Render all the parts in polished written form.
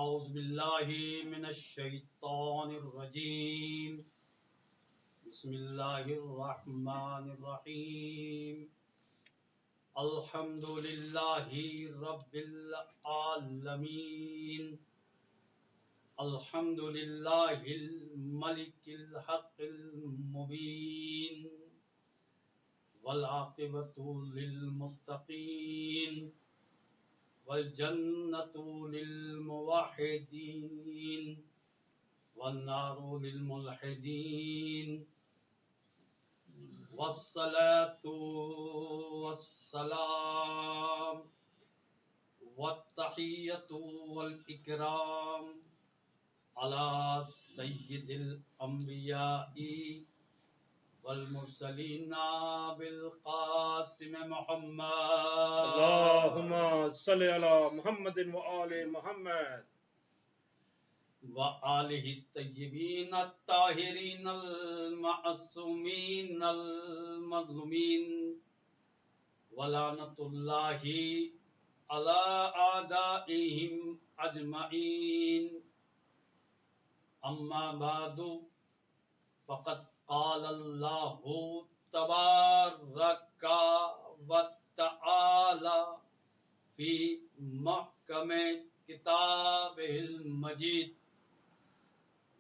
أعوذ بالله من الشيطان الرجيم بسم الله الرحمن الرحيم الحمد لله رب العالمين الحمد لله الملك الحق المبين والعاقبة للمتقين والجنة للموحدين والنار للملحدين والصلاة والسلام والتحية والإكرام على سيد الأنبياء والمرسلين بالقاسم محمد اللهم صل على محمد وآل محمد وآله الطيبين الطاهرين المعصومين المظلومين ولعنة الله على أعدائهم أجمعين أما بعد فقد قال الله تبارك وتعالى في محكم كتابه المجيد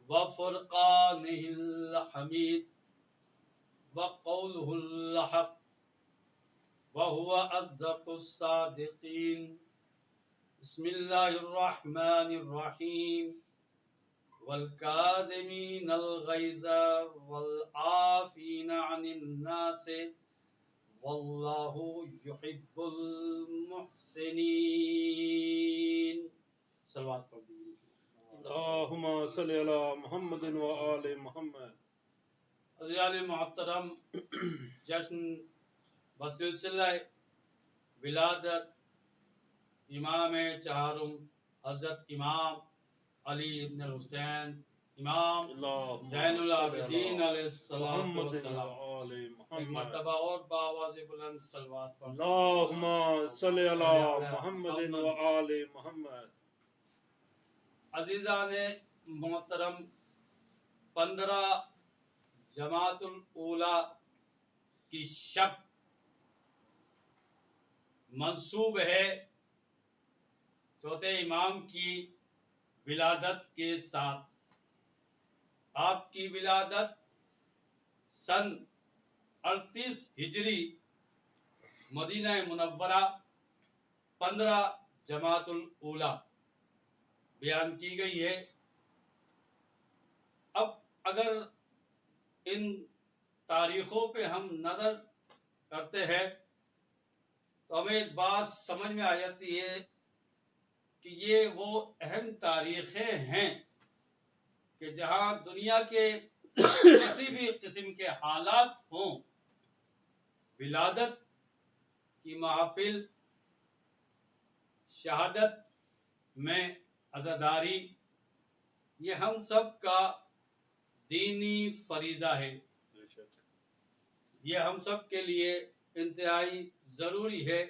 وفرقانه الحميد وقوله الحق وهو أصدق الصادقين بسم الله الرحمن الرحيم والكاظمين الغيظ والعافين عن الناس والله يحب المحسنين صلوات پڑھ دیجیے اللهم صل على محمد وآل محمد عزیزان محترم جشن بسلسلہ ولادت امام چہارم حضرت امام علی ابن الحسین امام زین العابدین علیہ السلام ایک مرتبہ اور بآواز بلند صلوات پڑھ اللهم صل على محمد وآل محمد عزیزان محترم 15 جماعت الاولیٰ کی شب منسوب ہے چوتھے امام کی ولادت کے ساتھ. آپ کی ولادت سن 38 ہجری مدینہ منورہ 15 جماعت الاولیٰ بیان کی گئی ہے. اب اگر ان تاریخوں پہ ہم نظر کرتے ہیں تو ہمیں ایک بات سمجھ میں آ جاتی ہے کہ یہ وہ اہم تاریخیں ہیں کہ جہاں دنیا کے کسی بھی قسم کے حالات ہوں ولادت کی محافل شہادت میں عزاداری یہ ہم سب کا دینی فریضہ ہے. یہ ہم سب کے لیے انتہائی ضروری ہے.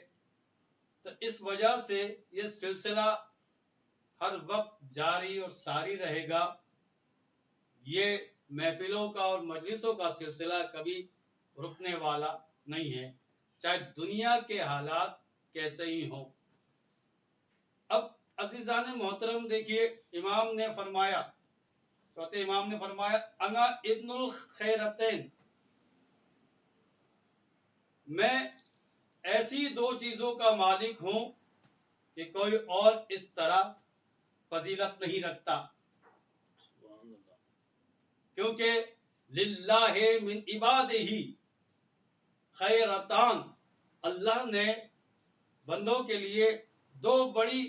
تو اس وجہ سے یہ سلسلہ ہر وقت جاری اور ساری رہے گا. یہ محفلوں کا اور مجلسوں کا سلسلہ کبھی رکنے والا نہیں ہے چاہے دنیا کے حالات کیسے ہی ہوں. اب عزیزان محترم دیکھیے امام نے فرمایا چوتھے امام نے فرمایا انا ابن الخیرتین میں ایسی 2 چیزوں کا مالک ہوں کہ کوئی اور اس طرح فضیلت نہیں رکھتا کیونکہ للہ من عبادہ خیرتان اللہ نے بندوں کے لیے 2 بڑی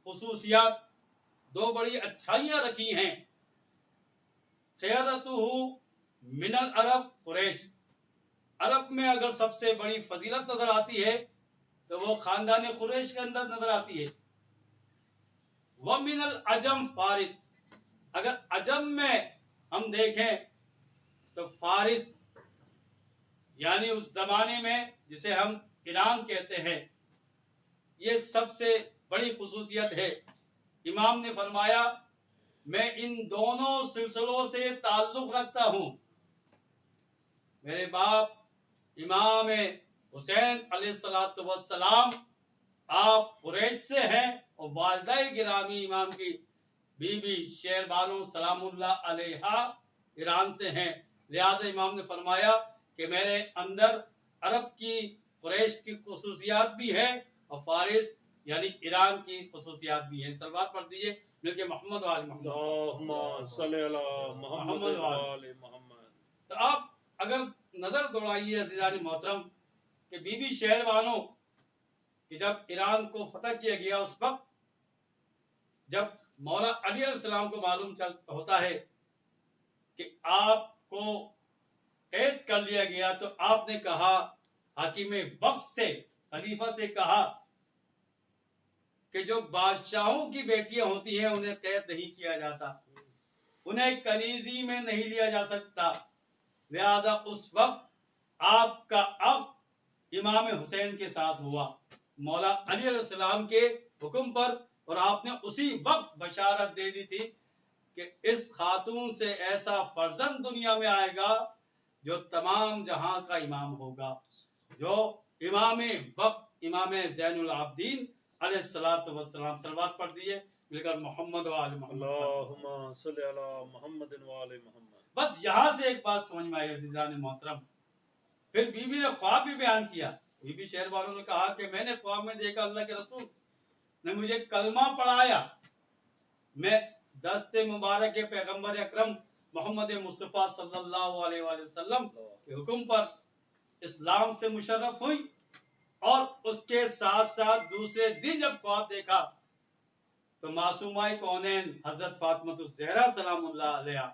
خصوصیات 2 بڑی اچھائیاں رکھی ہیں. خیرتہ من العرب قریش عرب میں اگر سب سے بڑی فضیلت نظر آتی ہے تو وہ خاندان قریش کے اندر نظر آتی ہے. ومن العجم فارس اگر عجم میں ہم دیکھیں تو فارس یعنی اس زمانے میں جسے ہم ایران کہتے ہیں یہ سب سے بڑی خصوصیت ہے. امام نے فرمایا میں ان دونوں سلسلوں سے تعلق رکھتا ہوں. میرے باپ امام حسین علیہ السلام آپ قریش سے ہیں اور والدہ گرامی امام کی بی بی شیر بانو سلام اللہ علیہا ایران سے ہیں. لہذا امام نے فرمایا کہ میرے اندر عرب کی قریش کی خصوصیات بھی ہے اور فارس یعنی ایران کی خصوصیات بھی ہیں. صلوات پڑھ دیجئے مل کے محمد وآل محمد. اللہم صلی علی محمد وآل محمد. تو آپ اگر نظر دوڑائیے عزیزان محترم کہ بی بی شہر بانو کہ جب ایران کو فتح کیا گیا اس وقت جب مولا علی علیہ السلام کو معلوم ہوتا ہے کہ آپ کو قید کر لیا گیا تو آپ نے کہا حاکم وقت سے خلیفہ سے کہا کہ جو بادشاہوں کی بیٹیاں ہوتی ہیں انہیں قید نہیں کیا جاتا, انہیں کنیزی میں نہیں لیا جا سکتا. لہذا اس وقت آپ کا عقد امام حسین کے ساتھ ہوا مولا علی علیہ السلام کے حکم پر, اور آپ نے اسی وقت بشارت دے دی تھی کہ اس خاتون سے ایسا فرزند دنیا میں آئے گا جو تمام جہاں کا امام ہوگا, جو امام وقت امام زین العابدین علیہ السلام. صلوات پڑھ دیئے مل کر محمد و آل محمد. اللہم صلی علی محمد وآل محمد. بس یہاں سے ایک بات سمجھ میں آئی عزیزان محترم. پھر بی بی نے خواب بھی بیان کیا. بی بی شہر بانو نے کہا کہ میں نے خواب میں دیکھا اللہ کے رسول نے مجھے کلمہ پڑھایا, میں دست مبارک پیغمبر اکرم محمد مصطفیٰ صلی اللہ علیہ وآلہ وسلم کے حکم پر اسلام سے مشرف ہوئی, اور اس کے ساتھ ساتھ دوسرے دن جب خواب دیکھا تو معصومہ کونین حضرت فاطمہ الزہرا سلام اللہ علیہ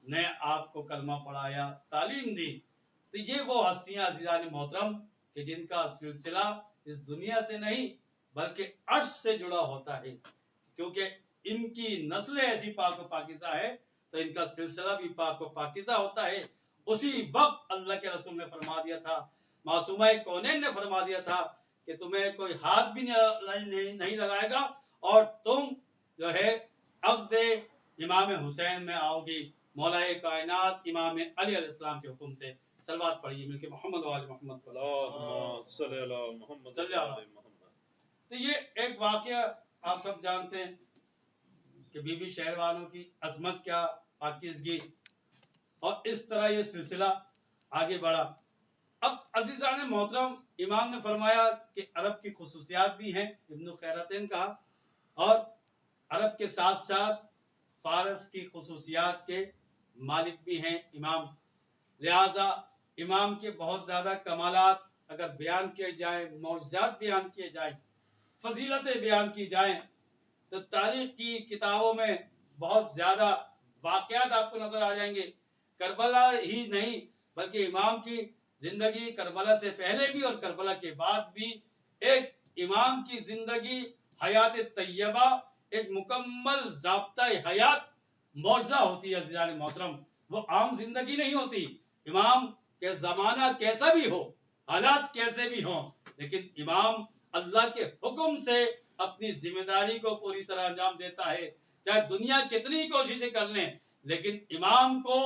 نے آپ کو کلمہ پڑھایا, تعلیم دی. تو یہ وہ ہستیاں عزیزان محترم کہ جن کا سلسلہ اس دنیا سے نہیں بلکہ عرش سے جڑا ہوتا ہے, کیونکہ ان کی نسلیں ایسی پاک و پاکیزہ ہے تو ان کا سلسلہ بھی پاک و پاکیزہ ہوتا ہے. اسی وقت اللہ کے رسول نے فرما دیا تھا, معصومہ کونین نے فرما دیا تھا کہ تمہیں کوئی ہاتھ بھی نہیں لگائے گا اور تم جو ہے عقد امام حسین میں آؤ گی مولا کائنات امام علی علیہ السلام کے حکم سے. صلوات پڑھیے مل کے محمد و آل محمد. اللہم صلی علی محمد وآل محمد. تو یہ ایک واقعہ آپ سب جانتے ہیں کہ بی بی شہر بانو کی عظمت کیا, پاکیزگی, اور اس طرح یہ سلسلہ آگے بڑھا. اب عزیزان محترم امام نے فرمایا کہ عرب کی خصوصیات بھی ہیں, ابن خیرتین کہا, اور عرب کے ساتھ ساتھ فارس کی خصوصیات کے مالک بھی ہیں امام. لہذا امام کے بہت زیادہ کمالات اگر بیان کیے جائیں, معجزات بیان کیے جائیں, فضیلتیں بیان کی جائیں تو تاریخ کی کتابوں میں بہت زیادہ واقعات آپ کو نظر آ جائیں گے. کربلا ہی نہیں بلکہ امام کی زندگی کربلا سے پہلے بھی اور کربلا کے بعد بھی ایک امام کی زندگی حیات طیبہ ایک مکمل ضابطہ حیات معجزہ ہوتی ہے عزیزان محترم. وہ عام زندگی نہیں ہوتی. امام کے زمانہ کیسا بھی ہو, حالات کیسے بھی ہوں, لیکن امام اللہ کے حکم سے اپنی ذمہ داری کو پوری طرح انجام دیتا ہے. چاہے دنیا کتنی کوششیں کر لیں لیکن امام کو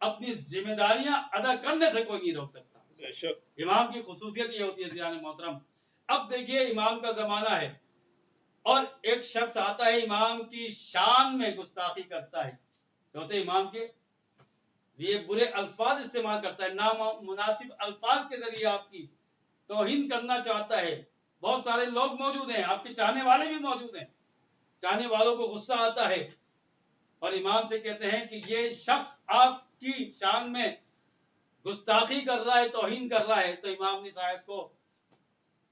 اپنی ذمہ داریاں ادا کرنے سے کوئی نہیں روک سکتا. امام کی خصوصیت یہ ہوتی ہے عزیزان محترم. اب دیکھیے امام کا زمانہ ہے اور ایک شخص آتا ہے امام کی شان میں گستاخی کرتا ہے, چوتھے امام کے لیے برے الفاظ استعمال کرتا ہے, نامناسب الفاظ کے ذریعے آپ کی توہین کرنا چاہتا ہے. بہت سارے لوگ موجود ہیں, آپ کے چاہنے والے بھی موجود ہیں, چاہنے والوں کو غصہ آتا ہے اور امام سے کہتے ہیں کہ یہ شخص آپ کی شان میں گستاخی کر رہا ہے, توہین کر رہا ہے. تو امام نے اس آیت کو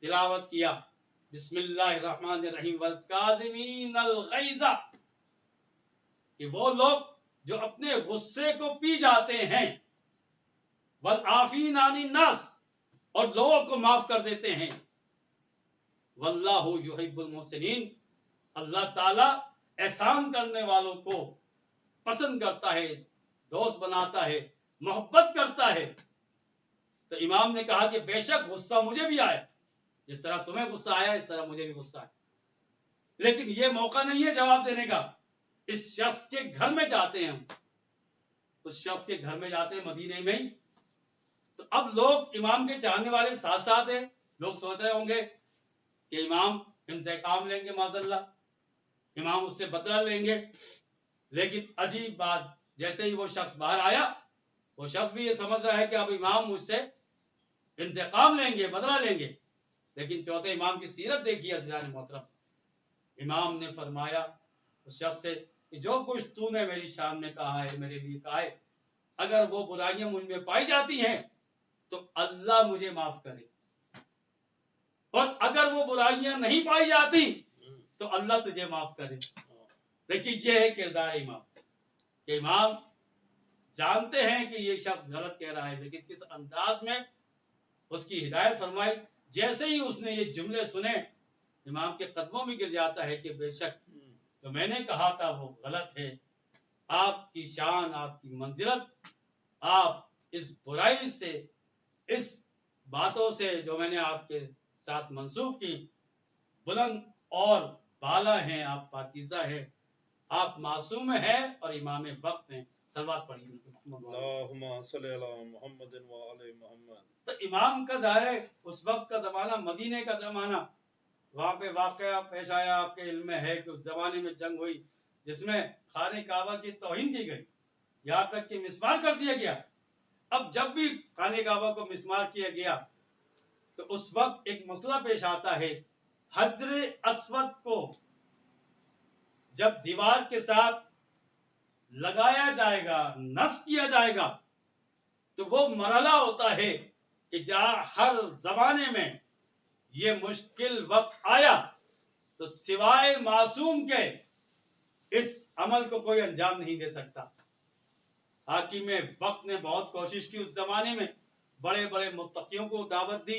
تلاوت کیا, بسم اللہ الرحمن الرحیم, والکاظمین الغیظ, کہ وہ لوگ جو اپنے غصے کو پی جاتے ہیں, والعافین عن الناس, اور لوگوں کو معاف کر دیتے ہیں, واللہ یحب المحسنین, اللہ تعالی احسان کرنے والوں کو پسند کرتا ہے, دوست بناتا ہے, محبت کرتا ہے. تو امام نے کہا کہ بے شک غصہ مجھے بھی آیا, جس طرح تمہیں غصہ آیا اس طرح مجھے بھی غصہ آیا. لیکن یہ موقع نہیں ہے جواب دینے کا. اس شخص کے گھر میں جاتے ہیں ہم، اس شخص کے گھر میں جاتے ہیں مدینے میں ہی. تو اب لوگ امام کے چاہنے والے ساتھ ساتھ ہیں. لوگ سوچ رہے ہوں گے کہ امام انتقام لیں گے، معاذ اللہ، امام اس سے بدلہ لیں گے. لیکن عجیب بات، جیسے ہی وہ شخص باہر آیا، وہ شخص بھی یہ سمجھ رہا ہے کہ اب امام مجھ سے انتقام لیں گے، بدلہ لیں گے. لیکن چوتھے امام کی سیرت دیکھیے عزیزان محترم. امام نے فرمایا اس شخص سے کہ جو کچھ تو نے میری شان میں کہا ہے، میرے لیے کہا ہے، اگر وہ برائیاں مجھ میں پائی جاتی ہیں تو اللہ مجھے معاف کرے، اور اگر وہ برائیاں نہیں پائی جاتی تو اللہ تجھے معاف کرے. دیکھیے یہ ہے کردار امام، کہ امام جانتے ہیں کہ یہ شخص غلط کہہ رہا ہے، لیکن کس انداز میں اس کی ہدایت فرمائی. جیسے ہی اس نے یہ جملے سنے، امام کے قدموں میں گر جاتا ہے کہ بے شک جو میں نے کہا تھا وہ غلط ہے. آپ کی شان، آپ کی منزلت، آپ اس برائی سے، اس باتوں سے جو میں نے آپ کے ساتھ منسوب کی، بلند اور بالا ہیں، آپ پاکیزہ ہیں، آپ معصوم ہیں اور امام وقت ہیں. صلوات پڑھیے محمد. اللہم صلی علی محمد و آل محمد. تو امام کا ظاہر ہے اس وقت کا زمانہ، مدینے کا زمانہ، وہاں پہ واقعہ پیش آیا. آپ کے علم میں ہے کہ اس زمانے میں جنگ ہوئی جس میں خانہ کعبہ کی توہین کی گئی، یہاں تک کہ مسمار کر دیا گیا. اب جب بھی خانہ کعبہ کو مسمار کیا گیا تو اس وقت ایک مسئلہ پیش آتا ہے. حجر اسود کو جب دیوار کے ساتھ لگایا جائے گا، نصب کیا جائے گا، تو وہ مرحلہ ہوتا ہے کہ جہاں ہر زمانے میں یہ مشکل وقت آیا تو سوائے معصوم کے اس عمل کو کوئی انجام نہیں دے سکتا. حاکم وقت نے بہت کوشش کی اس زمانے میں، بڑے بڑے متقیوں کو دعوت دی،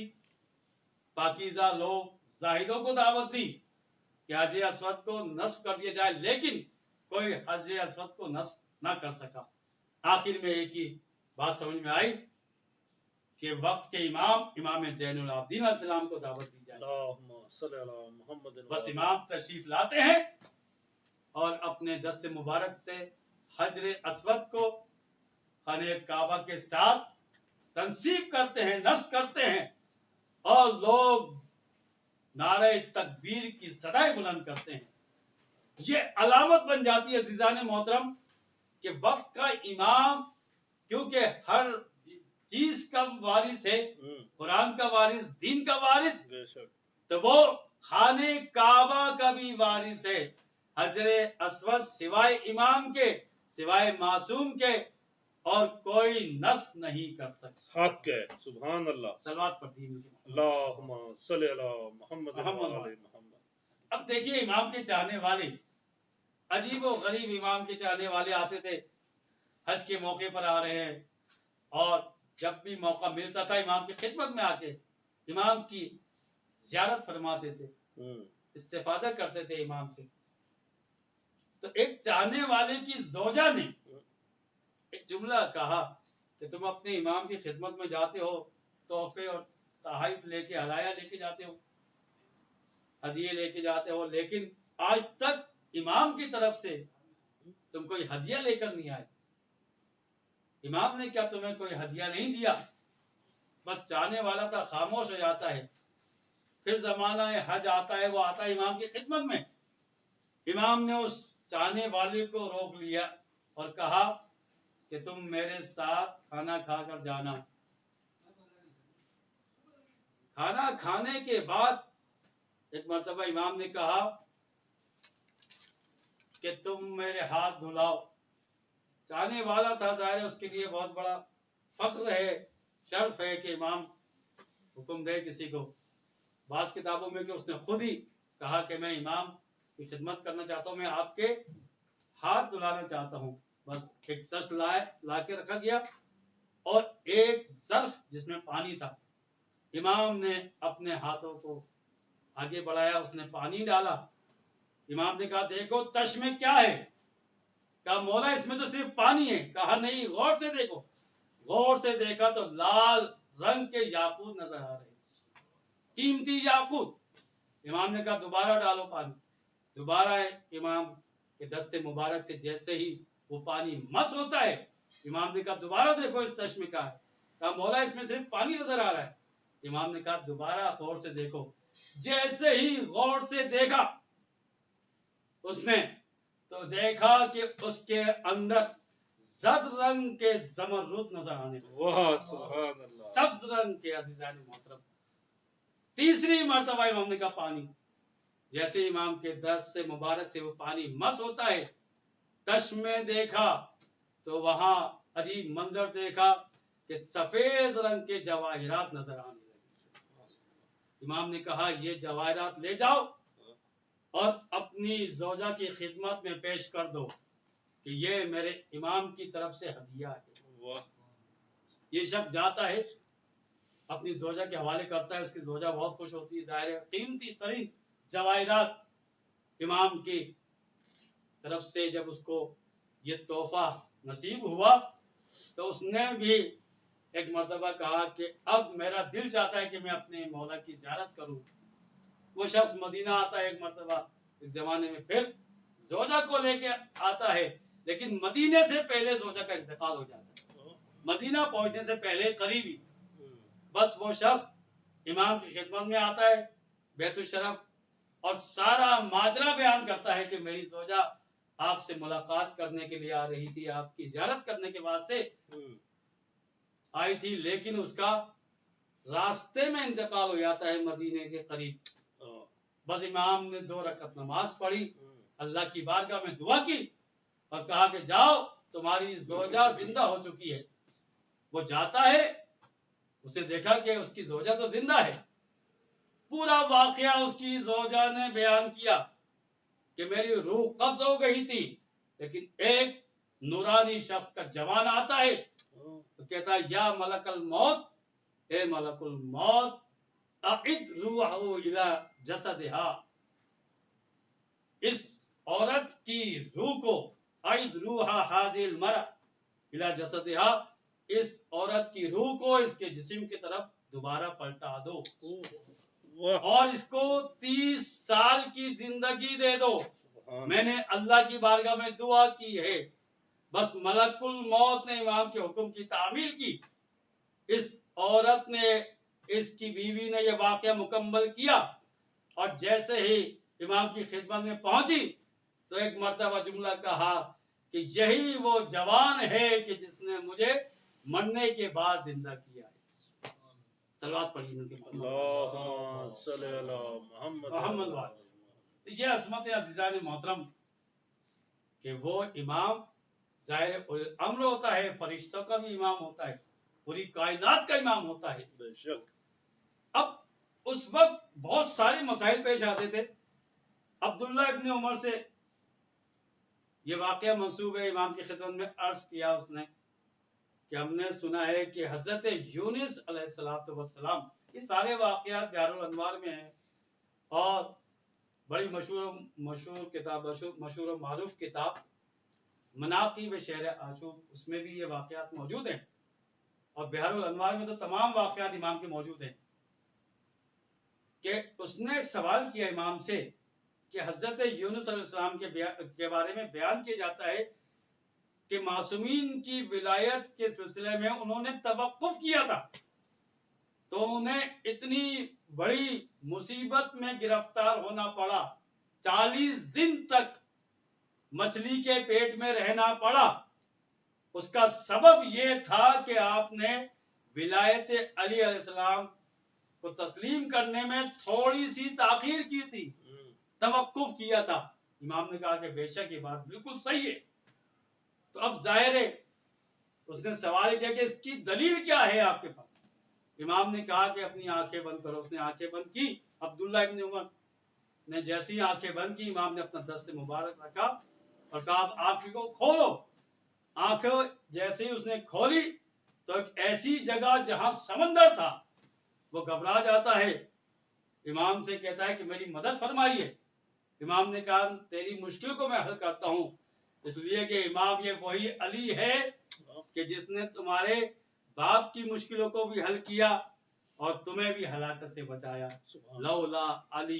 پاکیزہ لوگ زاہدوں کو دعوت دی کہ حجر اسود کو نصب کر دیا جائے، لیکن کوئی حجر اسود کو نصب نہ کر سکا. آخر میں ایک ہی بات سمجھ میں آئی کہ وقت کے امام زین العابدین علیہ السلام کو دعوت دی جائے. اللہم صلی علی محمد و بس آل امام تشریف لاتے ہیں اور اپنے دست مبارک سے حجر اسود کو خانہ کعبہ کے ساتھ تنصیب کرتے ہیں، نصب کرتے ہیں، اور لوگ نعرہ تکبیر کی صدائیں بلند کرتے ہیں. یہ علامت بن جاتی ہے عزیزان محترم کہ وقت کا امام کیونکہ ہر چیز کا وارث ہے، قرآن کا وارث، دین کا وارث، بے شک. تو وہ خانہ کعبہ کا بھی وارث ہے. حجر اسود سوائے امام کے، سوائے معصوم کے اور کوئی نصب نہیں کر سکتا. حق ہے، سبحان اللہ. صلوات پڑھتی ہیں. اللہم صلی علی محمد و محمد. آل محمد. اب دیکھیے امام کے چاہنے والے، عجیب و غریب امام کے چاہنے والے آتے تھے، حج کے موقع پر آ رہے ہیں، اور جب بھی موقع ملتا تھا امام کی خدمت میں آ کے امام کی زیارت فرماتے تھے، استفادہ کرتے تھے امام سے. تو ایک چاہنے والے کی زوجہ نے ایک جملہ کہا کہ تم اپنے امام کی خدمت میں جاتے ہو، تحفے اور تحائف لے کے، ہدایہ لے کے جاتے ہو، ہدیے لے کے جاتے ہو، لیکن آج تک امام کی طرف سے تم کوئی ہدیہ لے کر نہیں آئے. امام نے کیا تمہیں کوئی ہدیہ نہیں دیا؟ بس چاہنے والا تھا، خاموش ہو جاتا ہے. پھر زمانہ حج آتا ہے، وہ آتا ہے امام کی خدمت میں. امام نے اس چاہنے والے کو روک لیا اور کہا کہ تم میرے ساتھ کھانا کھا کر جانا. کھانا کھانے کے بعد ایک مرتبہ امام نے کہا کہ تم میرے ہاتھ دھلاؤ. چاہنے والا تھا، ظاہر ہے اس کے لیے بہت بڑا فخر ہے، شرف ہے کہ امام حکم دے کسی کو. بعض کتابوں میں کہ اس نے خود ہی کہا کہ میں امام کی خدمت کرنا چاہتا ہوں، میں آپ کے ہاتھ دھلانا چاہتا ہوں. بس ایک تشت لا کے رکھا گیا اور ایک ظرف جس میں پانی تھا. امام نے اپنے ہاتھوں کو آگے بڑھایا، اس نے پانی ڈالا. امام نے کہا دیکھو تشت میں کیا ہے؟ کہا مولا اس میں تو صرف پانی ہے. کہا نہیں، غور سے دیکھو. غور سے دیکھا تو لال رنگ کے یاقوت نظر آ رہے، قیمتی یاقوت. امام نے کہا دوبارہ ڈالو پانی. دوبارہ امام کے دست مبارک سے جیسے ہی وہ پانی مس ہوتا ہے، امام نے کہا دوبارہ دیکھو اس تشم کا ہے، کہا مولا اس میں صرف پانی نظر آ رہا ہے۔ امام نے کہا دوبارہ غور سے دیکھو، جیسے ہی غور سے دیکھا اس نے تو دیکھا کہ اس کے اندر زرد رنگ کے زمرد نظر آنے لگے، واہ سبحان اللہ، سبز رنگ کے۔ عزیزان محترم، تیسری مرتبہ امام نے کہا پانی، جیسے امام کے دست سے مبارک سے وہ پانی مس ہوتا ہے، تش میں دیکھا تو وہاں عجیب منظر دیکھا کہ سفید رنگ کے جواہرات نظر آنے لگے۔ امام نے کہا یہ جواہرات لے جاؤ اور اپنی زوجہ کی خدمت میں پیش کر دو کہ یہ میرے امام کی طرف سے ہدیہ ہے۔ واہ یہ شخص جاتا ہے اپنی زوجہ کے حوالے کرتا ہے، اس کی زوجہ بہت خوش ہوتی ہے، ظاہر ہے قیمتی ترین جواہرات امام کی طرف سے جب اس کو یہ تحفہ نصیب ہوا تو اس نے بھی ایک مرتبہ کہا کہ اب میرا دل چاہتا ہے کہ میں اپنے مولا کی زیارت کروں۔ وہ شخص مدینہ آتا ہے ایک مرتبہ، ایک زمانے میں پھر زوجہ کو لے کے آتا ہے، لیکن مدینے سے پہلے زوجہ کا انتقال ہو جاتا ہے، مدینہ پہنچنے سے پہلے قریبی۔ بس وہ شخص امام کی خدمت میں آتا ہے بیت الشرف اور سارا ماجرا بیان کرتا ہے کہ میری زوجہ آپ سے ملاقات کرنے کے لیے آ رہی تھی، آپ کی زیارت کرنے کے واسطے آئی تھی، لیکن اس کا راستے میں انتقال ہو جاتا ہے مدینے کے قریب۔ بس امام نے 2 رکعت نماز پڑھی، اللہ کی بارگاہ میں دعا کی اور کہا کہ جاؤ تمہاری زوجہ زندہ ہو چکی ہے۔ وہ جاتا ہے، اسے دیکھا کہ اس کی زوجہ تو زندہ ہے، پورا واقعہ اس کی زوجہ نے بیان کیا کہ میری روح قبض ہو گئی تھی، لیکن ایک نورانی شخص کا جوان آتا ہے تو کہتا ہے یا ملک الموت، اے ملک الموت اعد روحہ الی جسدہا، اس عورت کی روح کو، اعد روحہ ھذہ المرأة الی جسدہا، اس عورت کی روح کو اس کے جسم کی طرف دوبارہ پلٹا دو اور اس کو 30 سال کی زندگی دے دو۔ میں نے اللہ کی بارگاہ میں دعا کی ہے، بس ملک الموت نے امام کے حکم کی تعمیل کی، اس عورت نے، اس کی بیوی نے یہ واقعہ مکمل کیا اور جیسے ہی امام کی خدمت میں پہنچی تو ایک مرتبہ جملہ کہا کہ یہی وہ جوان ہے کہ جس نے مجھے مرنے کے بعد زندہ کیا ہے۔ صلوات پڑھیے ان کے اللہم صلی علی محمد محمد وعلی۔ یہ عظمت عزیزان محترم کہ وہ امام ظاہر الامر ہوتا ہے، فرشتوں کا بھی امام ہوتا ہے، پوری کائنات کا امام ہوتا ہے۔ بے شک اب اس وقت بہت سارے مسائل پیش آتے تھے۔ عبداللہ ابن عمر سے یہ واقعہ منسوب ہے، امام کی خدمت میں عرض کیا اس نے کہ ہم نے سنا ہے کہ حضرت یونس علیہ السلام، یہ سارے واقعات بحر الانوار میں ہیں اور بڑی مشہور کتاب، مشہور و معروف کتاب مناقب شہر آشوب، اس میں بھی یہ واقعات موجود ہیں اور بحر الانوار میں تو تمام واقعات امام کے موجود ہیں کہ اس نے ایک سوال کیا امام سے کہ حضرت یونس علیہ السلام کے بارے میں بیان کیا جاتا ہے کہ معصومین کی ولایت کے سلسلے میں انہوں نے توقف کیا تھا تو انہیں اتنی بڑی مصیبت میں گرفتار ہونا پڑا، 40 دن تک مچھلی کے پیٹ میں رہنا پڑا۔ اس کا سبب یہ تھا کہ آپ نے ولایت علی علیہ السلام کو تسلیم کرنے میں تھوڑی سی تاخیر کی تھی، توقف کیا تھا۔ امام نے کہا کہ بے شک یہ بات بالکل صحیح ہے۔ تو اب ظاہر ہے اس نے سوال کیا کہ اس کی دلیل کیا ہے آپ کے پاس؟ امام نے کہا کہ اپنی آنکھیں بند کرو۔ اس نے آنکھیں بند کی، عبداللہ ابن عمر نے جیسی آنکھیں بند کی، امام نے اپنا دست مبارک رکھا اور کہا اب آنکھیں کو کھولو۔ آنکھیں جیسے ہی اس نے کھولی تو ایک ایسی جگہ جہاں سمندر تھا، وہ گھبرا جاتا ہے، امام سے کہتا ہے کہ میری مدد فرمائیے۔ امام نے کہا تیری مشکل کو میں حل کرتا ہوں، اس لیے کہ امام یہ وہی علی ہے کہ جس نے تمہارے باپ کی مشکلوں کو بھی حل کیا اور تمہیں بھی ہلاکت سے بچایا۔ لولا علی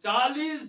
40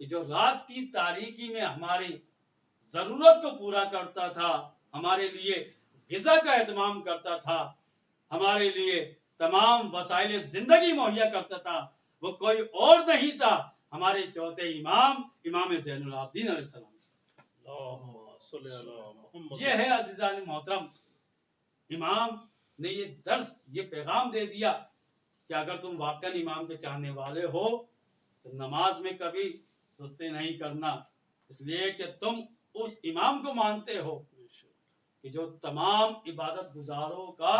کہ جو رات کی تاریکی میں ہماری ضرورت کو پورا کرتا تھا، ہمارے لیے غذا کا اہتمام کرتا تھا، ہمارے لیے تمام وسائل زندگی مہیا کرتا تھا، وہ کوئی اور نہیں تھا، ہمارے چوتھے امام زین العابدین علیہ السلام۔ اللہم صلی علی محمد۔ یہ ہے عزیزان محترم، امام نے یہ درس، یہ پیغام دے دیا کہ اگر تم واقعی امام کے چاہنے والے ہو تو نماز میں کبھی سستی نہیں کرنا، اس لیے کہ تم اس امام کو مانتے ہو کہ جو تمام عبادت گزاروں کا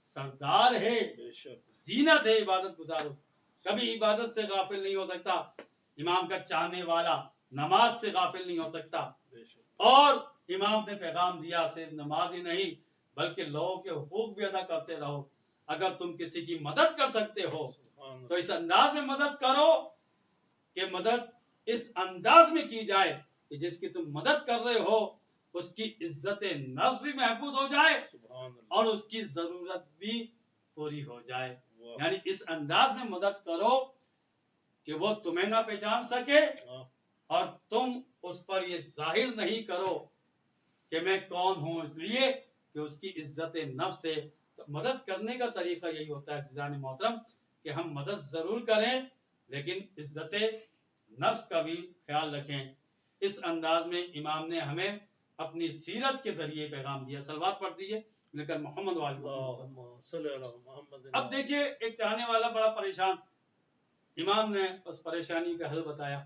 سردار ہے، زینت ہے عبادت گزاروں، کبھی عبادت سے غافل نہیں ہو سکتا۔ امام کا چاہنے والا نماز سے غافل نہیں ہو سکتا۔ اور امام نے پیغام دیا صرف نماز ہی نہیں بلکہ لوگوں کے حقوق بھی ادا کرتے رہو۔ اگر تم کسی کی مدد کر سکتے ہو تو اس انداز میں مدد کرو کہ مدد اس انداز میں کی جائے کہ جس کی تم مدد کر رہے ہو اس کی عزت نفس بھی محفوظ ہو جائے اور اس کی ضرورت بھی پوری ہو جائے۔ یعنی اس انداز میں مدد کرو کہ وہ تمہیں نہ پہچان سکے اور تم اس پر یہ ظاہر نہیں کرو کہ میں کون ہوں، اس لیے کہ اس کی عزت نفس سے مدد کرنے کا طریقہ یہی ہوتا ہے عزیزان محترم کہ ہم مدد ضرور کریں لیکن عزت نفس کا بھی خیال رکھیں۔ اس انداز میں امام نے ہمیں اپنی سیرت کے ذریعے پیغام دیا۔ صلوات پڑھ دیجئے لیکن محمد والی اللہم صلی علی محمد۔ اب دیکھیے ایک چاہنے والا بڑا پریشان، امام نے اس پریشانی کا حل بتایا۔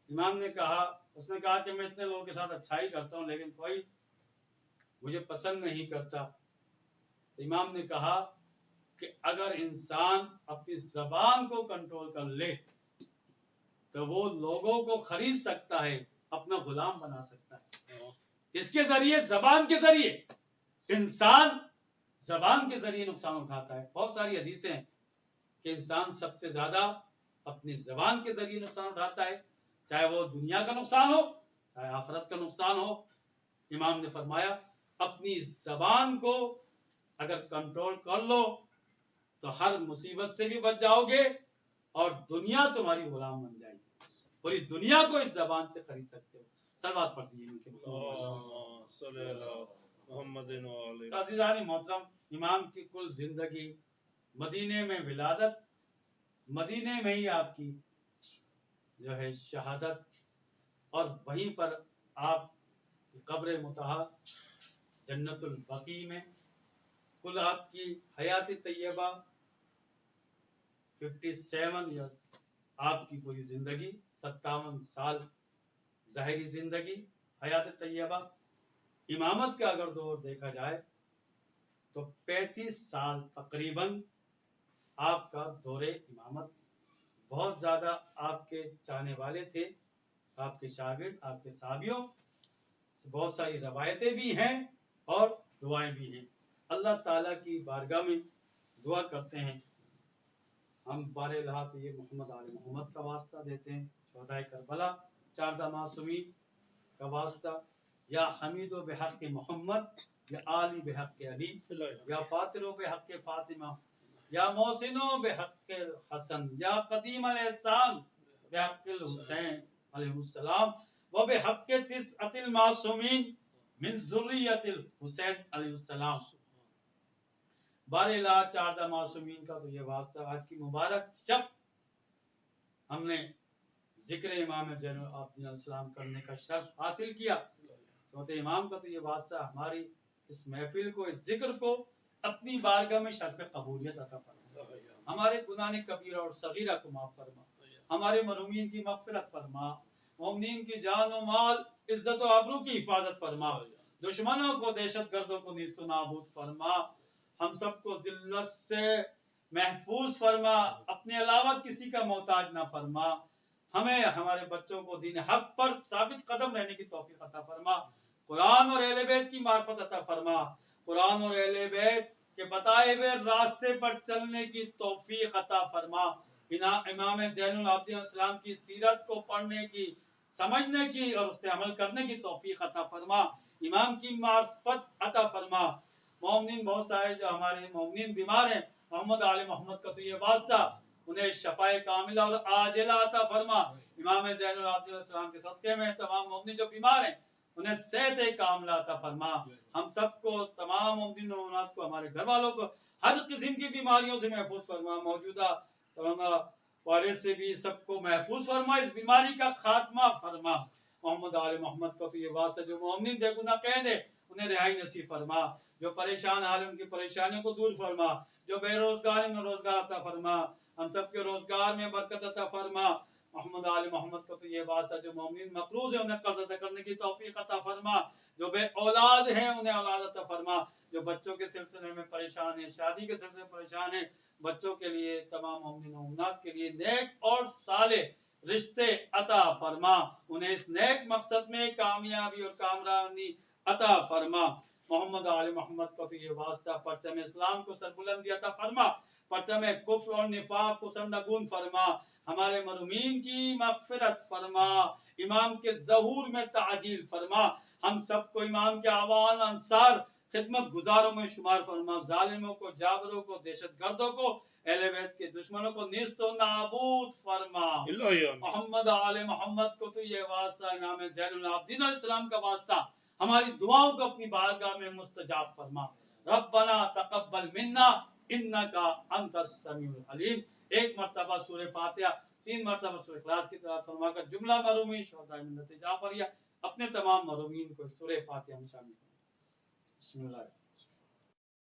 امام نے کہا، اس نے کہا کہ میں اتنے لوگوں کے ساتھ اچھائی کرتا ہوں لیکن کوئی مجھے پسند نہیں کرتا۔ امام نے کہا کہ اگر انسان اپنی زبان کو کنٹرول کر لے تو وہ لوگوں کو خرید سکتا ہے، اپنا غلام بنا سکتا ہے۔ اس کے ذریعے، زبان کے ذریعے انسان زبان کے ذریعے نقصان اٹھاتا ہے۔ بہت ساری حدیثیں ہیں کہ انسان سب سے زیادہ اپنی زبان کے ذریعے نقصان اٹھاتا ہے، چاہے وہ دنیا کا نقصان ہو چاہے آخرت کا نقصان ہو۔ امام نے فرمایا اپنی زبان کو اگر کنٹرول کر لو تو ہر مصیبت سے بھی بچ جاؤ گے اور دنیا تمہاری غلام بن جائے گی، پوری دنیا کو اس زبان سے خرید سکتے ہو۔ صلوات پڑھ دیجیے اللہم صلی علی محمد و آلہ۔ عزیزان محترم، امام کی کل زندگی مدینے میں ولادت، مدینے میں ہی آپ کی جو ہے شہادت اور وہیں پر آپ کی قبر مطہر جنت البقیع میں، کل آپ کی حیات طیبہ 57 ایئرز، آپ کی پوری زندگی 57 سال ظاہری زندگی حیات طیبہ۔ امامت کا اگر دور دیکھا جائے تو 35 سال تقریباً آپ کا دور امامت۔ بہت زیادہ آپ کے چاہنے والے تھے، آپ کے شاگرد، آپ کے صحابیوں، بہت ساری روایتیں بھی ہیں اور دعائیں بھی ہیں۔ اللہ تعالیٰ کی بارگاہ میں دعا کرتے ہیں ہم بار الہ یہ محمد آل محمد کا واسطہ دیتے ہیں، شہدائے کربلا، 4 معصومین کا واسطہ، یا حمید و بحق محمد، یا آلی بحق علی، یا فاطر و بحق فاطمہ، یا محسن و بحق حسن، یا قدیم الاحسان بحق الحسین علیہ السلام، و بحق تسعۃ المعصومین من ذریۃ الحسین علیہ السلام۔ بار الہ 4 معصومین کا تو یہ واسطہ، آج کی مبارک شب ہم نے ذکر امام زین العابدین علیہ السلام کرنے کا شرف حاصل کیا، چوتھے امام کا تو یہ واسطہ ہماری اس محفل کو، اس ذکر کو اپنی بارگاہ میں شرف قبولیت عطا فرما، ہمارے گناہ کبیرہ اور صغیرہ کو معاف فرما، ہمارے مرحومین کی مغفرت فرما، مومنین کی جان و مال، عزت و آبرو کی حفاظت فرما، دشمنوں کو، دہشت گردوں کو نیست و نابود فرما، ہم سب کو ذلت سے محفوظ فرما، اپنے علاوہ کسی کا محتاج نہ فرما، ہمیں ہمارے بچوں کو دین حق پر ثابت قدم رہنے کی توفیق عطا فرما، قرآن اور اہل بیت کی معرفت عطا فرما، قرآن اور اہل بیت کے بتائے ہوئے راستے پر چلنے کی توفیق عطا فرما، امام زین العابدین علیہ السلام کی سیرت کو پڑھنے کی، سمجھنے کی اور اس پہ عمل کرنے کی توفیق عطا فرما، امام کی معرفت عطا فرما۔ مومنین بہت سارے جو ہمارے مومنین بیمار ہیں، محمد آل محمد کا تو یہ واسطہ، انہیں شفائے کاملہ اور عاجلہ عطا فرما، امام زین العابدین علیہ السلام کے صدقے میں تمام مومنین جو بیمار ہیں انہیں صحت کاملہ عطا فرما. ہم سب کو تمام مومنین و مومنات کو ہمارے گھر والوں کو ہر قسم کی بیماریوں سے محفوظ فرما. موجودہ کرونا وائرس سے بھی سب کو محفوظ فرما. اس بیماری کا خاتمہ فرما. محمد آل محمد کو تو یہ واسطہ جو مومنین بے گناہ قید ہے انہیں رہائی نصیب فرما. جو پریشان حال ان کی پریشانیوں کو دور فرما. جو بے روزگار انہیں روزگار عطا فرما. ہم سب کے روزگار میں برکت عطا فرما. محمد آل محمد کو تو یہ واسطہ جو مومنین مقروض ہیں انہیں قرض ادا کرنے کی توفیق عطا فرما. جو بے اولاد ہیں انہیں اولاد عطا فرما. جو بچوں کے سلسلے میں پریشان ہیں شادی کے سلسلے میں پریشان ہیں بچوں کے لیے تمام مومنین و مومنات کے لیے نیک اور صالح رشتے عطا فرما. انہیں اس نیک مقصد میں کامیابی اور کامرانی عطا فرما. محمد آل محمد کو تو یہ واسطہ پرچم اسلام کو سربلندی عطا فرما. پرچم کفر اور نفاق کو سرنگون فرما. ہمارے مرحومین کی مغفرت فرما. امام کے ظہور میں تعجیل فرما. ہم سب کو امام کے اعوان انصار خدمت گزاروں میں شمار فرما. ظالموں کو جابروں کو دہشت گردوں کو اہل بیت کے دشمنوں کو نیست و نابود فرما. محمد آل محمد کو تو یہ واسطہ امام زین العابدین علیہ السلام کا واسطہ ہماری دعاؤں کو اپنی بارگاہ میں مستجاب فرما. ربنا تقبل منا انکا انت السمیع العلیم. ایک مرتبہ سورہ فاتحہ 3 مرتبہ سورہ اخلاص کی تلاوت فرما کر جملہ مرحومین شہدائے ملت جعفریہ اپنے تمام مرحومین کو سورہ فاتحہ میں شامل کریں. بسم اللہ.